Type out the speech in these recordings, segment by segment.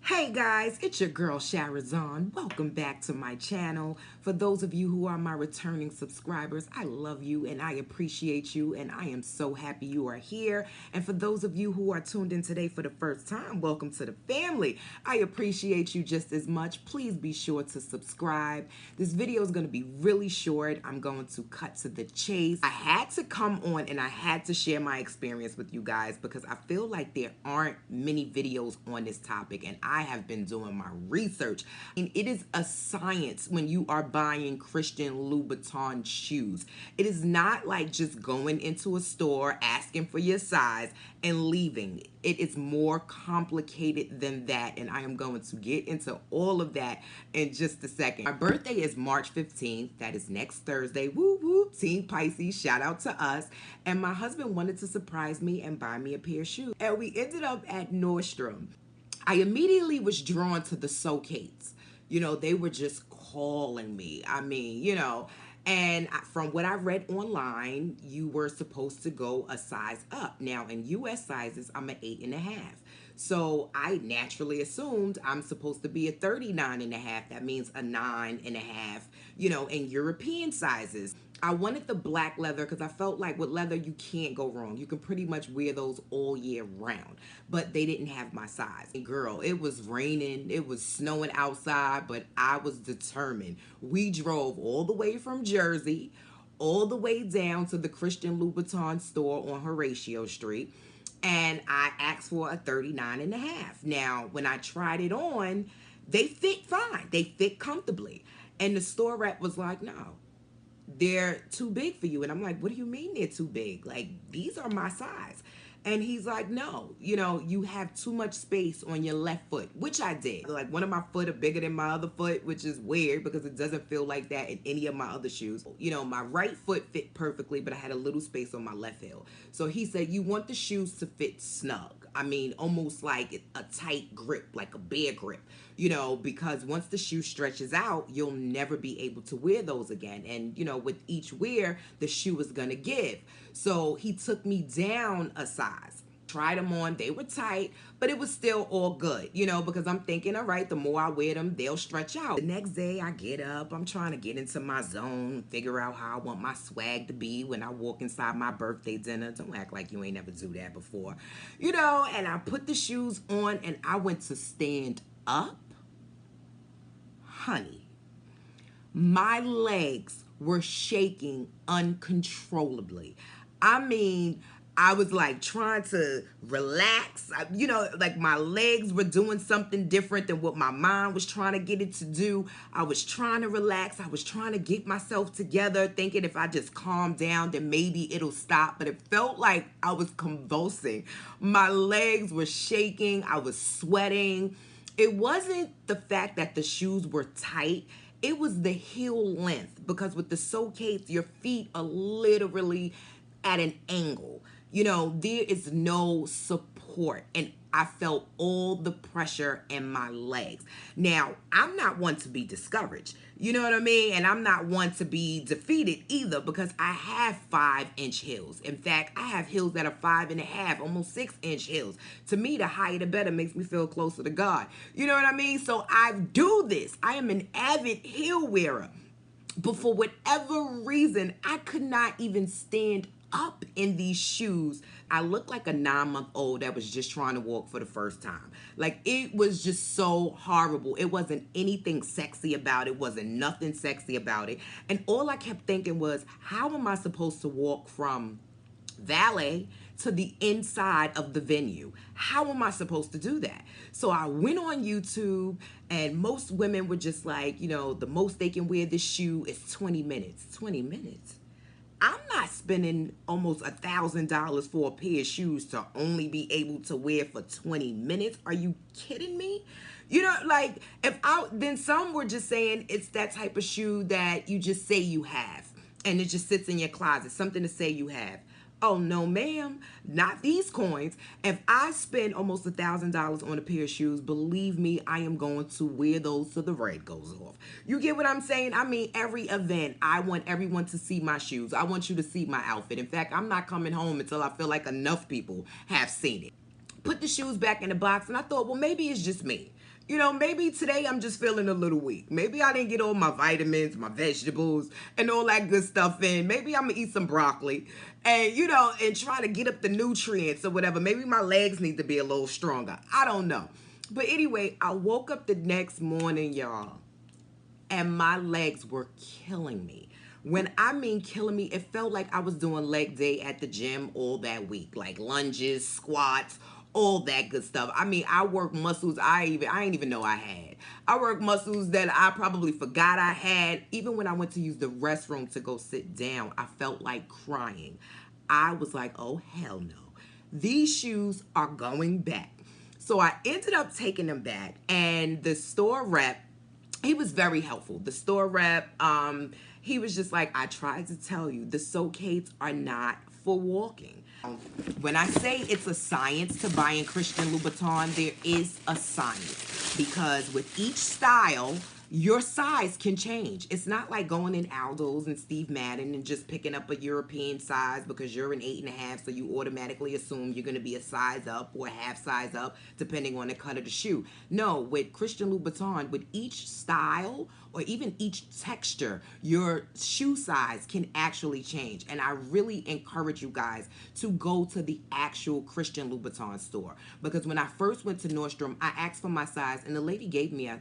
Hey guys, it's your girl Sharazan. Welcome back to my channel. For those of you who are my returning subscribers, I love you and I appreciate you and I am so happy you are here. And for those of you who are tuned in today for the first time, welcome to the family. I appreciate you just as much. Please be sure to subscribe. This video is going to be really short. I'm going to cut to the chase. I had to come on and I had to share my experience with you guys because I feel like there aren't many videos on this topic, and I have been doing my research. And it is a science when you are buying Christian Louboutin shoes. It is not like just going into a store, asking for your size, and leaving. It is more complicated than that, and I am going to get into all of that in just a second. My birthday is March 15th. That is next Thursday. Woo woo, Team Pisces, shout out to us. And my husband wanted to surprise me and buy me a pair of shoes. And we ended up at Nordstrom. I immediately was drawn to the Socates. You know, they were just calling me. I mean, you know, and from what I read online, you were supposed to go a size up. Now, in U.S. sizes, I'm an 8.5. So I naturally assumed I'm supposed to be a 39.5. That means a 9.5, you know, in European sizes. I wanted the black leather because I felt like with leather, you can't go wrong. You can pretty much wear those all year round. But they didn't have my size. And girl, it was raining. It was snowing outside, but I was determined. We drove all the way from Jersey, all the way down to the Christian Louboutin store on Horatio Street. And I asked for a 39.5. Now, when I tried it on, they fit fine. They fit comfortably. And the store rep was like, no, they're too big for you. And I'm like, what do you mean they're too big? Like, these are my size. And he's like, no, you know, you have too much space on your left foot, which I did. Like, one of my foot are bigger than my other foot, which is weird because it doesn't feel like that in any of my other shoes. You know, my right foot fit perfectly, but I had a little space on my left heel. So he said, you want the shoes to fit snug. I mean, almost like a tight grip, like a bear grip, you know, because once the shoe stretches out, you'll never be able to wear those again. And, you know, with each wear, the shoe is going to give. So he took me down a size. Tried them on, they were tight, but it was still all good, you know, because I'm thinking, all right, the more I wear them, they'll stretch out. The next day I get up, I'm trying to get into my zone, figure out how I want my swag to be when I walk inside my birthday dinner. Don't act like you ain't never do that before, you know, and I put the shoes on and I went to stand up. Honey, my legs were shaking uncontrollably. I mean, I was like trying to relax, you know, like my legs were doing something different than what my mind was trying to get it to do. I was trying to relax. I was trying to get myself together, thinking if I just calm down, then maybe it'll stop. But it felt like I was convulsing. My legs were shaking. I was sweating. It wasn't the fact that the shoes were tight. It was the heel length, because with the Socates, your feet are literally at an angle. You know, there is no support, and I felt all the pressure in my legs. Now, I'm not one to be discouraged, you know what I mean? And I'm not one to be defeated either, because I have 5-inch heels. In fact, I have heels that are 5.5, almost 6-inch heels. To me, the higher the better, makes me feel closer to God. You know what I mean? So I do this. I am an avid heel wearer. But for whatever reason, I could not even stand up in these shoes. I looked like a 9-month-old that was just trying to walk for the first time. Like, it was just so horrible. It wasn't anything sexy about it. Wasn't nothing sexy about it. And all I kept thinking was, how am I supposed to walk from valet to the inside of the venue? How am I supposed to do that? So I went on YouTube, and most women were just like, you know, the most they can wear this shoe is 20 minutes. 20 minutes? I'm not spending almost $1,000 for a pair of shoes to only be able to wear for 20 minutes. Are you kidding me? You know, like, then some were just saying it's that type of shoe that you just say you have, and it just sits in your closet, something to say you have. Oh, no, ma'am, not these coins. If I spend almost $1,000 on a pair of shoes, believe me, I am going to wear those till the red goes off. You get what I'm saying? I mean, every event, I want everyone to see my shoes. I want you to see my outfit. In fact, I'm not coming home until I feel like enough people have seen it. Put the shoes back in the box, and I thought, well, maybe it's just me. You know, maybe today I'm just feeling a little weak. Maybe I didn't get all my vitamins, my vegetables, and all that good stuff in. Maybe I'm gonna eat some broccoli and, you know, and try to get up the nutrients or whatever. Maybe my legs need to be a little stronger. I don't know. But anyway, I woke up the next morning, y'all, and my legs were killing me. When I mean killing me, it felt like I was doing leg day at the gym all that week, like lunges, squats, all that good stuff. I mean, I work muscles I ain't even know I had. I work muscles that I probably forgot I had. Even when I went to use the restroom to go sit down, I felt like crying. I was like, oh hell no. These shoes are going back. So I ended up taking them back, and the store rep, he was very helpful. The store rep, he was just like, I tried to tell you, the Socates are not for walking. When I say it's a science to buying Christian Louboutin, there is a science, because with each style, your size can change. It's not like going in Aldo's and Steve Madden and just picking up a European size because you're an 8.5, so you automatically assume you're going to be a size up or a half size up depending on the cut of the shoe. No, with Christian Louboutin, with each style or even each texture, your shoe size can actually change. And I really encourage you guys to go to the actual Christian Louboutin store, because when I first went to Nordstrom, I asked for my size, and the lady gave me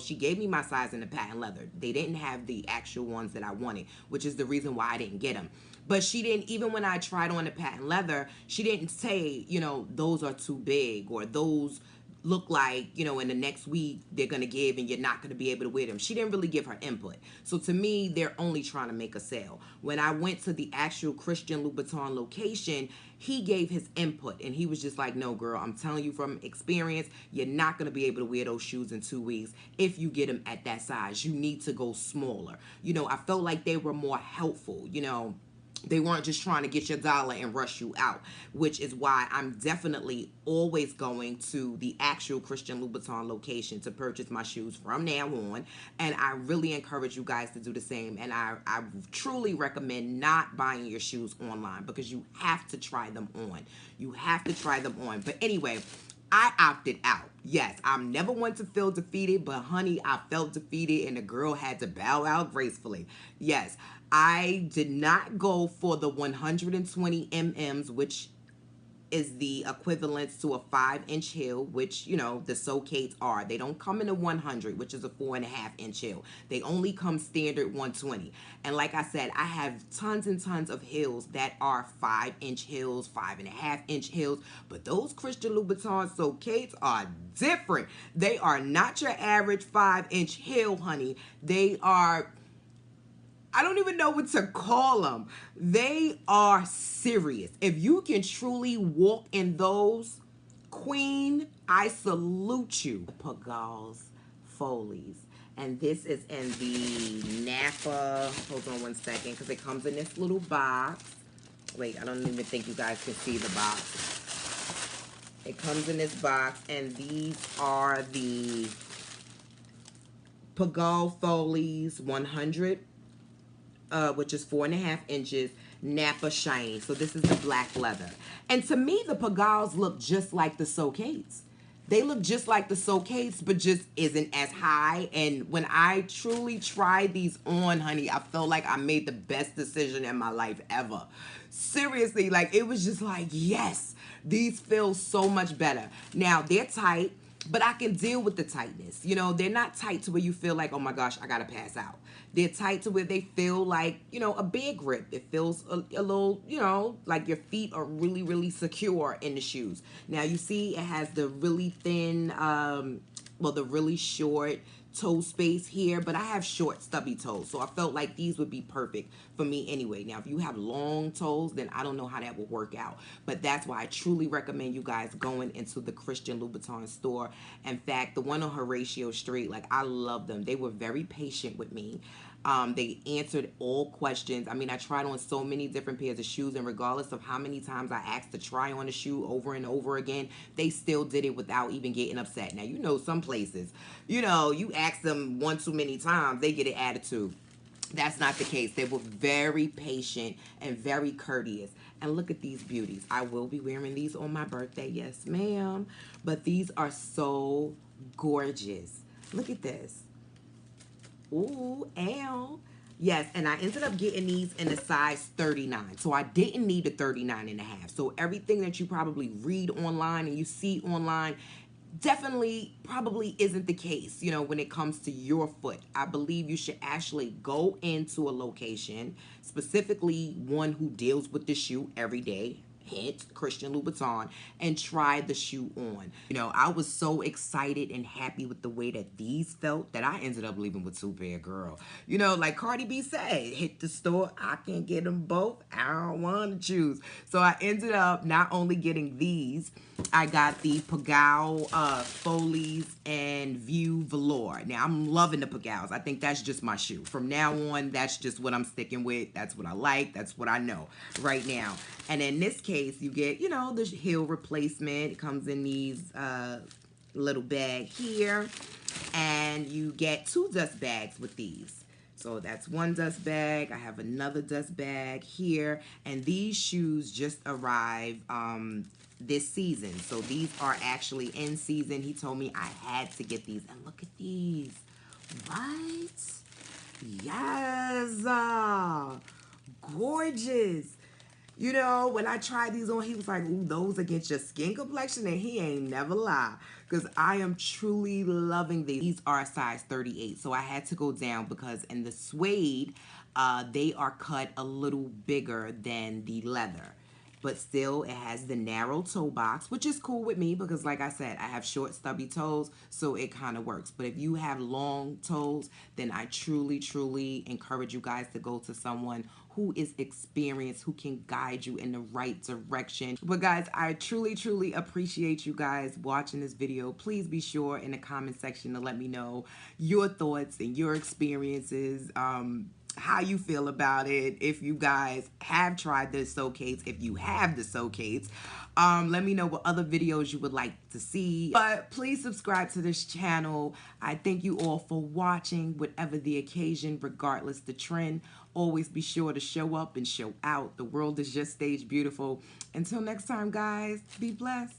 she gave me my size in the patent leather. They didn't have the actual ones that I wanted, which is the reason why I didn't get them. But she didn't, even when I tried on the patent leather, she didn't say, you know, those are too big, or those look like, you know, in the next week they're going to give and you're not going to be able to wear them. She didn't really give her input. So to me, they're only trying to make a sale. When I went to the actual Christian Louboutin location, he gave his input, and he was just like, no, girl, I'm telling you from experience, you're not going to be able to wear those shoes in 2 weeks if you get them at that size. You need to go smaller. You know, I felt like they were more helpful, you know. They weren't just trying to get your dollar and rush you out, which is why I'm definitely always going to the actual Christian Louboutin location to purchase my shoes from now on. And I really encourage you guys to do the same. And I truly recommend not buying your shoes online, because you have to try them on. You have to try them on. But anyway, I opted out. Yes, I'm never one to feel defeated, but honey, I felt defeated, and the girl had to bow out gracefully. Yes, I did not go for the 120 mm's, which is the equivalent to a 5-inch heel, which, you know, the Socates are. They don't come in a 100, which is a 4.5-inch heel. They only come standard 120. And like I said, I have tons and tons of heels that are 5-inch heels, 5.5-inch heels, but those Christian Louboutin Socates are different. They are not your average 5-inch heel, honey. They are, I don't even know what to call them. They are serious. If you can truly walk in those, queen, I salute you. Pigalle Follies. And this is in the Nappa. Hold on one second, because it comes in this little box. Wait, I don't even think you guys can see the box. It comes in this box, and these are the Pigalle Follies 100. Which is 4.5 inches, Nappa shiny. So this is the black leather. And to me, the Pigalles look just like the Socates. They look just like the Socates, but just isn't as high. And when I truly tried these on, honey, I felt like I made the best decision in my life ever. Seriously, like, it was just like, yes, these feel so much better. Now, they're tight, but I can deal with the tightness. You know, they're not tight to where you feel like, oh my gosh, I gotta pass out. They're tight to where they feel like, you know, a big grip. It feels a little, you know, like your feet are really, really secure in the shoes. Now, you see it has the really thin, the really short toe space here, but I have short, stubby toes, so I felt like these would be perfect for me anyway. Now, if you have long toes, then I don't know how that will work out, but that's why I truly recommend you guys going into the Christian Louboutin store. In fact, the one on Horatio Street, like, I love them. They were very patient with me. They answered all questions. I mean, I tried on so many different pairs of shoes, and regardless of how many times I asked to try on a shoe over and over again, they still did it without even getting upset. Now, you know, some places, you know, you ask them one too many times, they get an attitude. That's not the case. They were very patient and very courteous. And look at these beauties. I will be wearing these on my birthday. Yes, ma'am. But these are so Gorgeous. Look at this. Ooh, L. Yes, and I ended up getting these in a size 39. So I didn't need a 39 and a half. So everything that you probably read online and you see online definitely probably isn't the case, you know, when it comes to your foot. I believe you should actually go into a location, specifically one who deals with the shoe every day, hint, Christian Louboutin, and try the shoe on. You know, I was so excited and happy with the way that these felt that I ended up leaving with 2 pair, girl. You know, like Cardi B said, hit the store, I can't get them both, I don't want to choose. So I ended up not only getting these, I got the Pigalle Follies and Veau Velours. Now, I'm loving the Pigalles. I think that's just my shoe. From now on, that's just what I'm sticking with. That's what I like. That's what I know right now. And in this case, you get, you know, the heel replacement. It comes in these little bag here. And you get 2 dust bags with these. So that's 1 dust bag. I have another dust bag here. And these shoes just arrived this season. So these are actually in season. He told me I had to get these. And look at these. Right? Yes. Gorgeous. You know, when I tried these on, he was like, ooh, those against your skin complexion, and he ain't never lie. Because I am truly loving these. These are a size 38, so I had to go down because in the suede, they are cut a little bigger than the leather. But still, it has the narrow toe box, which is cool with me because, like I said, I have short, stubby toes, so it kind of works. But if you have long toes, then I truly, truly encourage you guys to go to someone who is experienced, who can guide you in the right direction. But guys, I truly, truly appreciate you guys watching this video. Please be sure in the comment section to let me know your thoughts and your experiences, how you feel about it, if you guys have tried the Socates, if you have the Socates. Let me know what other videos you would like to see. But please subscribe to this channel. I thank you all for watching, whatever the occasion, regardless the trend. Always be sure to show up and show out. The world is just stage beautiful. Until next time, guys, be blessed.